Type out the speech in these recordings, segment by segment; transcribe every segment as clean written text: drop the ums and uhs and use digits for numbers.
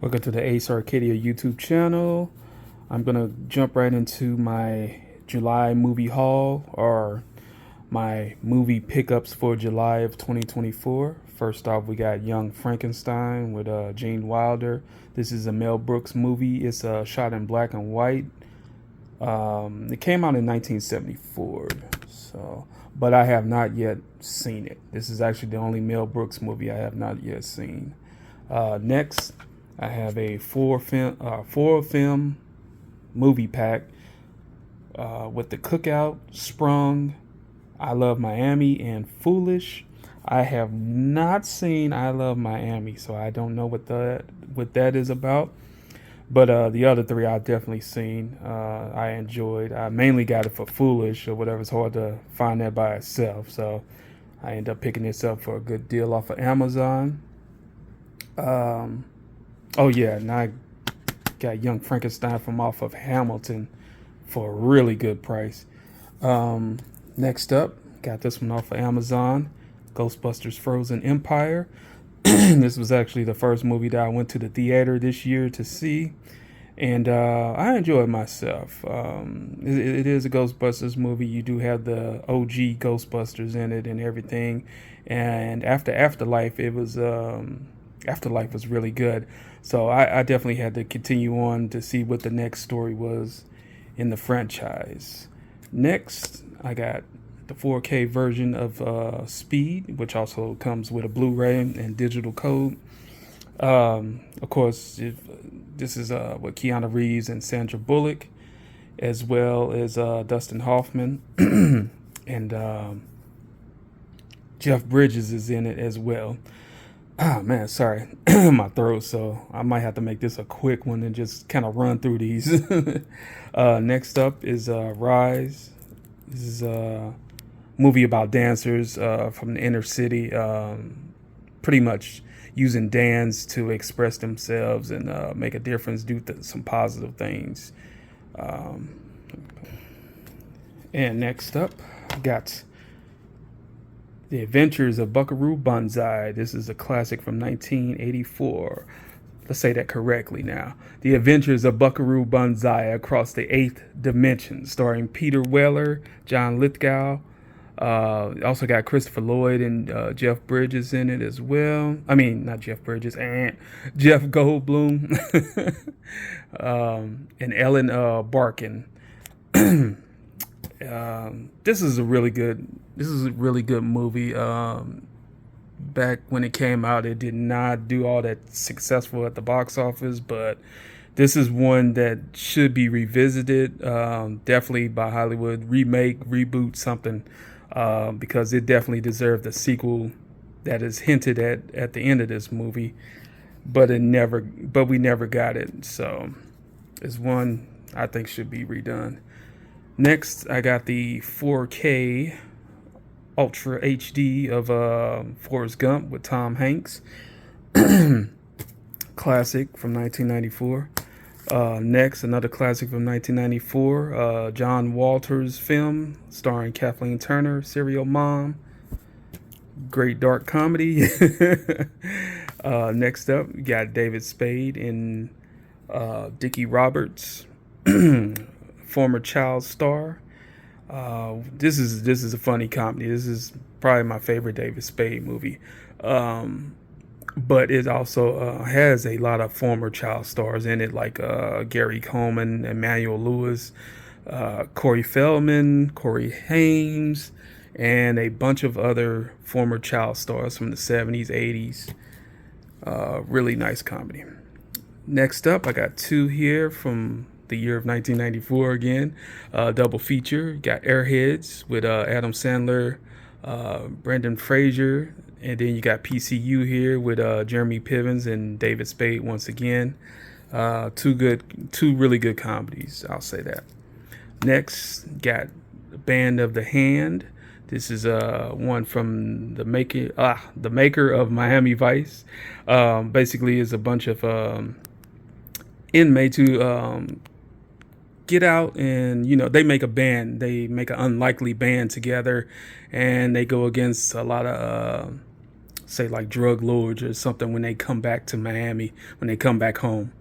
Welcome to the Ace Arcadia YouTube channel. I'm gonna jump right into my July movie haul or my movie pickups for July of 2024. First off, we got Young Frankenstein with Gene Wilder. This is a Mel Brooks movie. It's shot in black and white. It came out in 1974, but I have not yet seen it. This is actually the only Mel Brooks movie I have not yet seen. Next, I have a four film movie pack with The Cookout, Sprung, I Love Miami, and Foolish. I have not seen I Love Miami, so I don't know what that is about. But the other three I've definitely seen. I enjoyed. I mainly got it for Foolish or whatever. It's hard to find that by itself, so I end up picking this up for a good deal off of Amazon. Um, oh yeah, and I got Young Frankenstein from off of Hamilton for a really good price. Um, Next up, got this one off of Amazon, Ghostbusters Frozen Empire. This was actually the first movie that I went to the theater this year to see, and I enjoyed myself. It is a Ghostbusters movie. You do have the OG Ghostbusters in it and everything, and after Afterlife, Afterlife was really good. So I definitely had to continue on to see what the next story was in the franchise. Next, I got the 4K version of Speed, which also comes with a Blu-ray and digital code. Of course, this is with Keanu Reeves and Sandra Bullock, as well as Dustin Hoffman, and Jeff Bridges is in it as well. Oh man, sorry, my throat. So I might have to make this a quick one and just kind of run through these. Next up is Rise. This is a movie about dancers from the inner city, pretty much using dance to express themselves and make a difference, do some positive things. Um, and next up, I got The Adventures of Buckaroo Banzai. This is a classic from 1984. Let's say that correctly now. The Adventures of Buckaroo Banzai Across the Eighth Dimension, starring Peter Weller, John Lithgow. Also got Christopher Lloyd and Jeff Bridges in it as well. I mean, not Jeff Bridges, and Jeff Goldblum, and Ellen Barkin. This is a really good. This is a really good movie. Back when it came out, it did not do all that successful at the box office, but this is one that should be revisited. Definitely by Hollywood, remake, reboot, something, because it definitely deserved a sequel that is hinted at the end of this movie, but we never got it. So it's one I think should be redone. Next, I got the 4K Ultra HD of Forrest Gump with Tom Hanks, classic from 1994. Next, another classic from 1994, John Walters film starring Kathleen Turner, Serial Mom, great dark comedy. Next up, we got David Spade in Dickie Roberts, former child star. This is a funny comedy. This is probably my favorite David Spade movie. But it also has a lot of former child stars in it, like Gary Coleman, Emmanuel Lewis, Corey Feldman, Corey Haim, and a bunch of other former child stars from the 70s, 80s. Really nice comedy. Next up, I got two here from the year of 1994 again. Double feature. Got Airheads with Adam Sandler, Brendan Fraser, and then you got PCU here with Jeremy Pivens and David Spade once again. Two really good comedies. I'll say that. Next, got Band of the Hand. This is one from the maker of Miami Vice. Basically, is a bunch of inmates who get out, and they make a band. They make an unlikely band together, and they go against a lot of say like drug lords or something when they come back to Miami, when they come back home.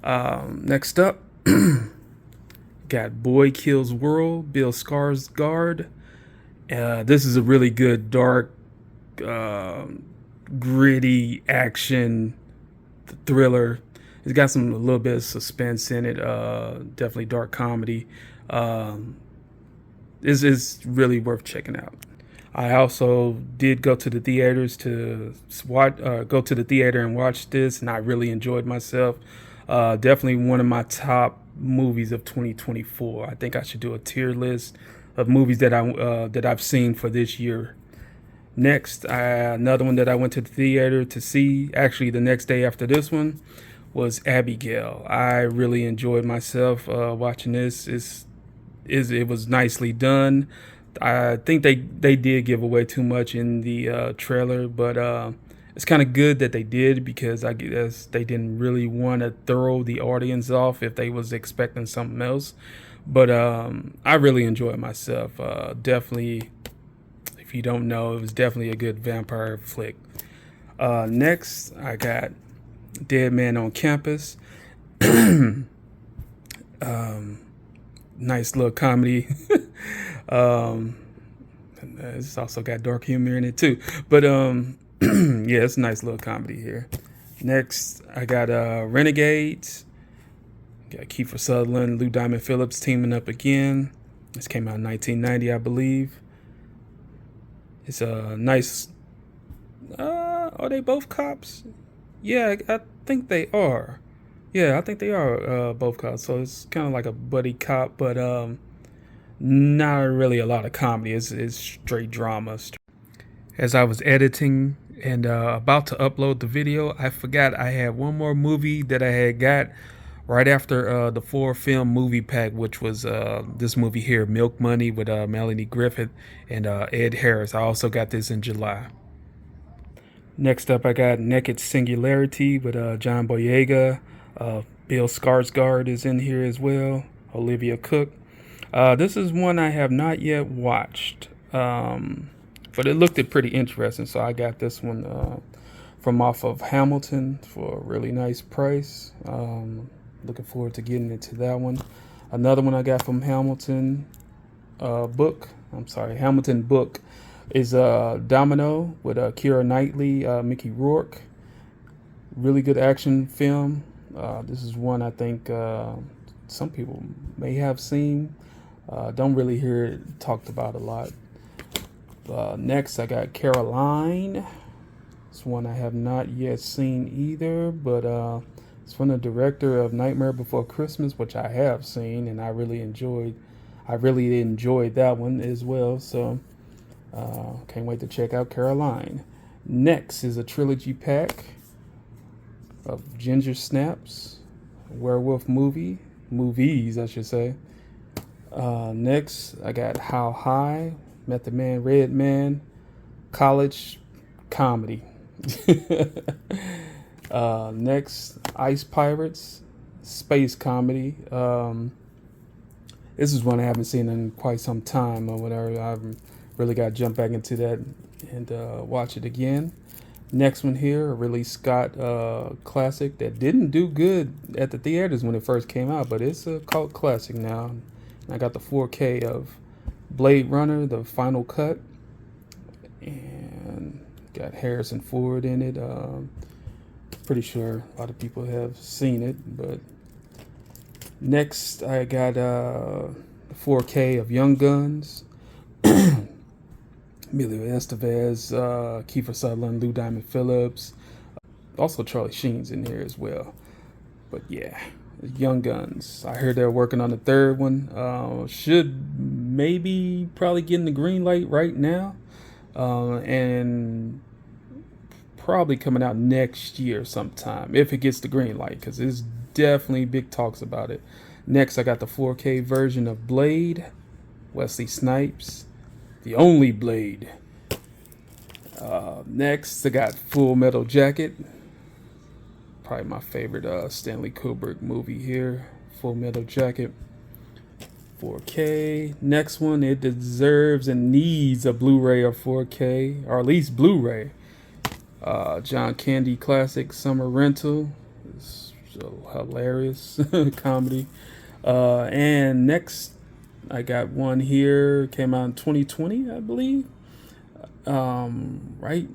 Next up, got Boy Kills World, Bill Skarsgård. This is a really good, dark, uh, gritty action thriller. It's got some a little bit of suspense in it. Definitely dark comedy. Um, is really worth checking out. I also did go to the theaters to watch, go to the theater and watch this, and I really enjoyed myself. Definitely one of my top movies of 2024. I think I should do a tier list of movies that I've seen for this year. Next, another one that I went to the theater to see, actually the next day after this one, was Abigail. I really enjoyed myself watching this. It was nicely done. I think they did give away too much in the trailer, but it's kind of good that they did, because I guess they didn't really want to throw the audience off if they was expecting something else. But I really enjoyed myself. Definitely, if you don't know, it was definitely a good vampire flick. Next, I got Dead Man on Campus. Nice little comedy. um, it's also got dark humor in it too. But yeah, it's a nice little comedy here. Next, I got Renegades. Got Kiefer Sutherland, Lou Diamond Phillips teaming up again. This came out in 1990, I believe. It's a nice. Are they both cops? Yeah, I think they are. Yeah, I think they are both cops. So it's kind of like a buddy cop, but not really a lot of comedy. It's straight drama. As I was editing and about to upload the video, I forgot I had one more movie that I had got right after the 4-film movie pack, which was this movie here, Milk Money, with Melanie Griffith and Ed Harris. I also got this in July. Next up, I got Naked Singularity with John Boyega. Bill Skarsgård is in here as well. Olivia Cook. This is one I have not yet watched, but it looked pretty interesting, so I got this one from off of Hamilton for a really nice price. Looking forward to getting into that one. Another one I got from Hamilton Hamilton book is Domino with Keira Knightley, Mickey Rourke. Really good action film. This is one I think some people may have seen. Don't really hear it talked about a lot. Next, I got Caroline. It's one I have not yet seen either, but it's from the director of Nightmare Before Christmas, which I have seen, and I really enjoyed that one as well. So can't wait to check out Caroline. Next is a trilogy pack of Ginger Snaps, werewolf movies, I should say. Next, I got How High, Method Man, Red Man, college comedy. Next, Ice Pirates, space comedy. This is one I haven't seen in quite some time or whatever. I've really got to jump back into that and watch it again. Next one here, a Ridley Scott classic that didn't do good at the theaters when it first came out, but it's a cult classic now. I got the 4K of Blade Runner, the final cut, and got Harrison Ford in it. Pretty sure a lot of people have seen it, but next I got the 4K of Young Guns. Emilio Estevez, Kiefer Sutherland, Lou Diamond Phillips. Also Charlie Sheen's in here as well. But yeah, Young Guns. I heard they're working on the third one. Should maybe probably getting the green light right now. And probably coming out next year sometime if it gets the green light, because there's definitely big talks about it. Next, I got the 4K version of Blade, Wesley Snipes, the only Blade. Next, I got Full Metal Jacket, probably my favorite Stanley Kubrick movie here. Full Metal Jacket, 4K. Next one, it deserves and needs a Blu-ray or 4K, or at least Blu-ray. John Candy classic Summer Rental. It's a hilarious comedy. And next, I got one here. Came out in 2020, I believe. Right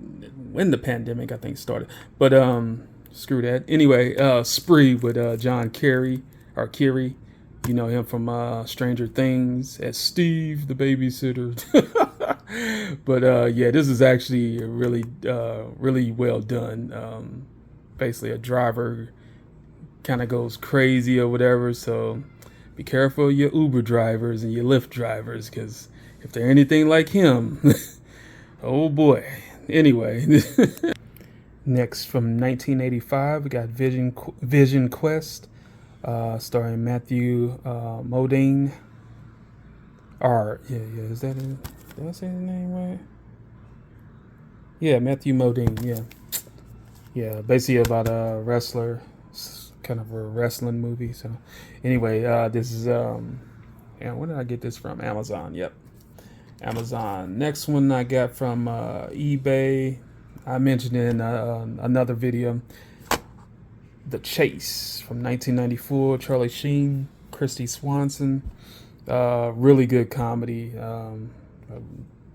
when the pandemic, I think, started. But screw that. Anyway, Spree with John Kerry or Kerry. You know him from Stranger Things as Steve, the babysitter. But yeah, this is actually really well done. Basically, a driver kind of goes crazy or whatever. So be careful of your Uber drivers and your Lyft drivers, because if they're anything like him, oh boy. Anyway, next from 1985, we got Vision Quest, starring Matthew Modine. Or yeah, is that it? Did I say his name right? Yeah, Matthew Modine. Yeah. Basically about a wrestler. It's kind of a wrestling movie. So, anyway, this is yeah. Where did I get this from? Amazon. Yep, Amazon. Next one I got from eBay. I mentioned in another video. The Chase from 1994. Charlie Sheen, Christy Swanson. Really good comedy.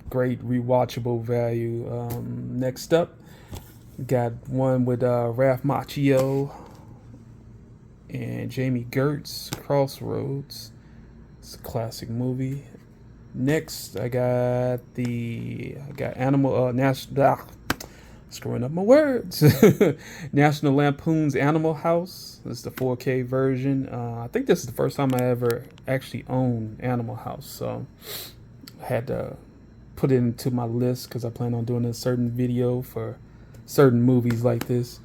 Great rewatchable value. Next up, got one with Ralph Macchio and Jamie Gertz, Crossroads. It's a classic movie. Next, I got screwing up my words. National Lampoon's Animal House. This is the 4K version. I think this is the first time I ever actually owned Animal House, so I had to put it into my list because I plan on doing a certain video for certain movies like this.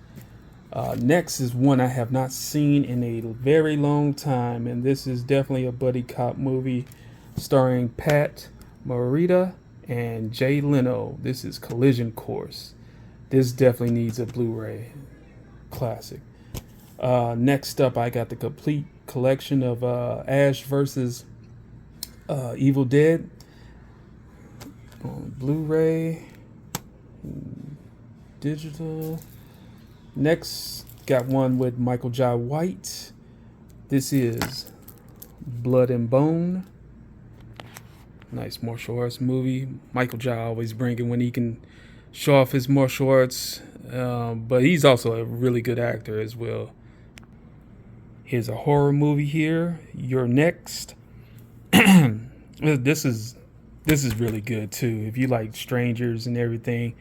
Next is one I have not seen in a very long time, and this is definitely a buddy cop movie starring Pat Morita and Jay Leno. This is Collision Course. This definitely needs a Blu-ray. Classic. Next up, I got the complete collection of Ash versus Evil Dead on Blu-ray, digital. Next, got one with Michael Jai White. This is Blood and Bone. Nice martial arts movie. Michael Jai always bring it when he can show off his martial arts, but he's also a really good actor as well. Here's a horror movie here. You're Next. This is really good too. If you like strangers and everything,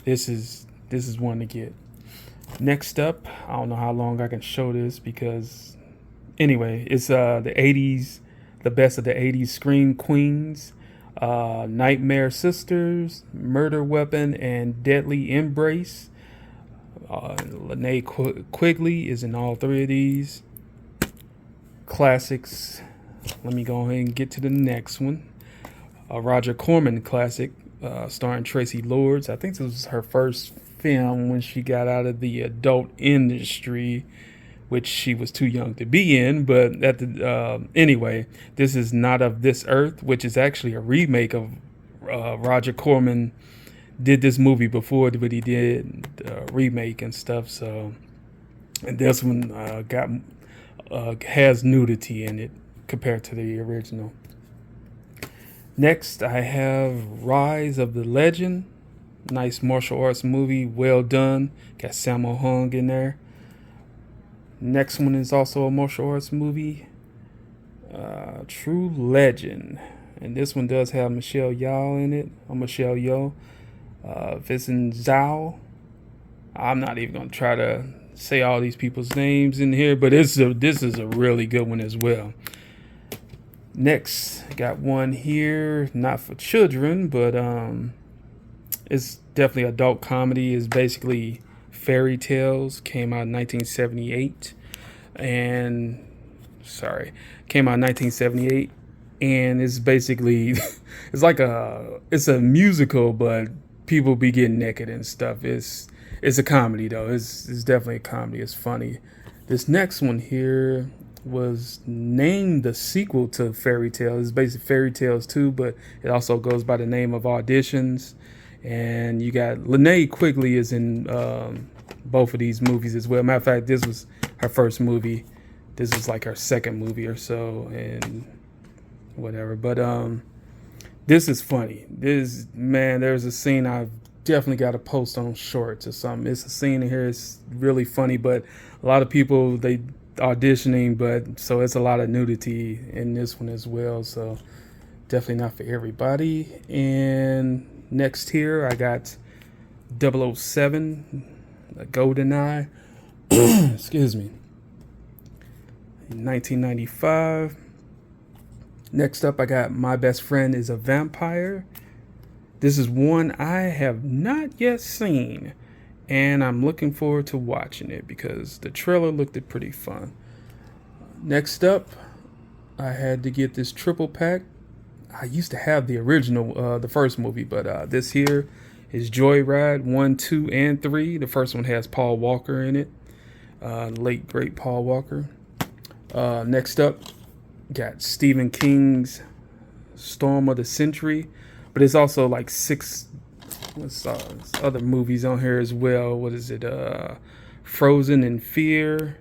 this is one to get. Next up, I don't know how long I can show this because anyway, it's the 80s, the best of the 80s scream queens. Nightmare Sisters, Murder Weapon, and Deadly Embrace. Linnea Quigley is in all three of these classics. Let me go ahead and get to the next one. Roger Corman classic, starring Tracy Lords. I think this was her first film when she got out of the adult industry, which she was too young to be in. But anyway, this is Not of This Earth, which is actually a remake of Roger Corman did this movie before, but he did remake and stuff. So, and this one has nudity in it compared to the original. Next, I have Rise of the Legend. Nice martial arts movie, well done. Got Sammo Hung in there. Next one is also a martial arts movie, True Legend, and this one does have Michelle Yeoh in it. Michelle Yeoh, Vincent Zhao. I'm not even gonna try to say all these people's names in here, but this is a really good one as well. Next, got one here, not for children, but it's definitely adult comedy. It's basically Fairy Tales. Came out in 1978, and came out in 1978, and it's basically it's a musical, but people be getting naked and stuff. It's a comedy though. It's definitely a comedy. It's funny. This next one here was named the sequel to Fairy Tales. It's basically Fairy Tales 2, but it also goes by the name of Auditions. And you got Linnea Quigley is in both of these movies as well. Matter of fact, this was her first movie. This was like her second movie or so, and whatever. But this is funny. This, man, there's a scene I've definitely got to post on Shorts or something. It's a scene in here. It's really funny, but a lot of people, they auditioning, but so it's a lot of nudity in this one as well. So definitely not for everybody. And next here, I got 007, GoldenEye. Excuse me. 1995. Next up, I got My Best Friend is a Vampire. This is one I have not yet seen, and I'm looking forward to watching it because the trailer looked pretty fun. Next up, I had to get this triple pack. I used to have the original, the first movie, but this here is Joyride 1, 2, and 3. The first one has Paul Walker in it, late great Paul Walker. Next up, got Stephen King's Storm of the Century, but it's also like 6 other movies on here as well. What is it? Frozen in Fear,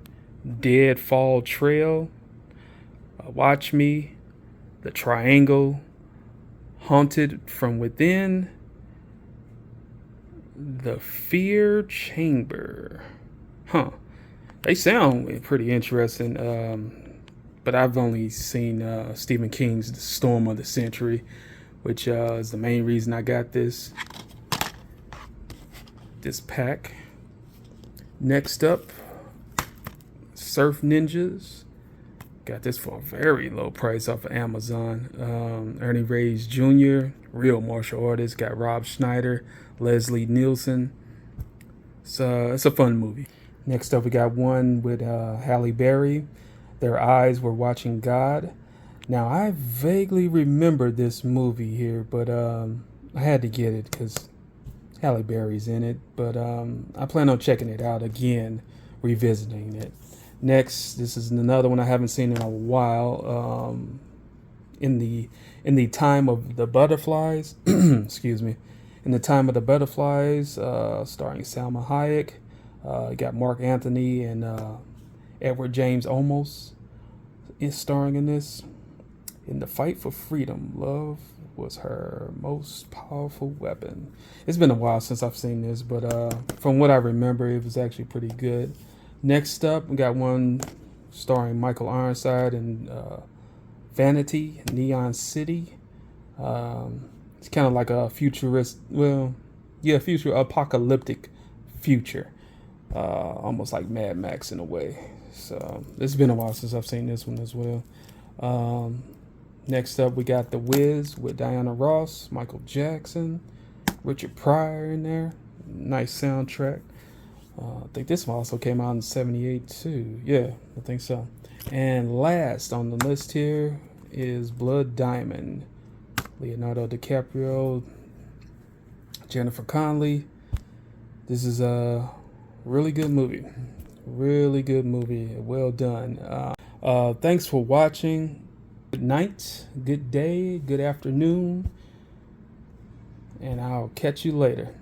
Deadfall Trail, Watch Me, The Triangle, Haunted from Within, The Fear Chamber. They sound pretty interesting, but I've only seen Stephen King's The Storm of the Century, which is the main reason I got this pack. Next up, Surf Ninjas. Got this for a very low price off of Amazon. Ernie Reyes Jr., real martial artist. Got Rob Schneider, Leslie Nielsen. So it's a fun movie. Next up, we got one with Halle Berry. Their Eyes Were Watching God. Now, I vaguely remember this movie here, but I had to get it because Halle Berry's in it. But I plan on checking it out again, revisiting it. Next, this is another one I haven't seen in a while. In the Time of the Butterflies, excuse me, In the Time of the Butterflies, starring Salma Hayek. You got Mark Anthony and Edward James Olmos is starring in this. In the fight for freedom, love was her most powerful weapon. It's been a while since I've seen this, but from what I remember, it was actually pretty good. Next up, we got one starring Michael Ironside and Vanity, Neon City. It's kind of like a future apocalyptic future. Almost like Mad Max in a way. So it's been a while since I've seen this one as well. Next up, we got The Wiz with Diana Ross, Michael Jackson, Richard Pryor in there. Nice soundtrack. I think this one also came out in '78 too. Yeah, I think so. And last on the list here is Blood Diamond. Leonardo DiCaprio, Jennifer Connelly. This is a really good movie. Really good movie. Well done. Thanks for watching. Good night, good day, good afternoon, and I'll catch you later.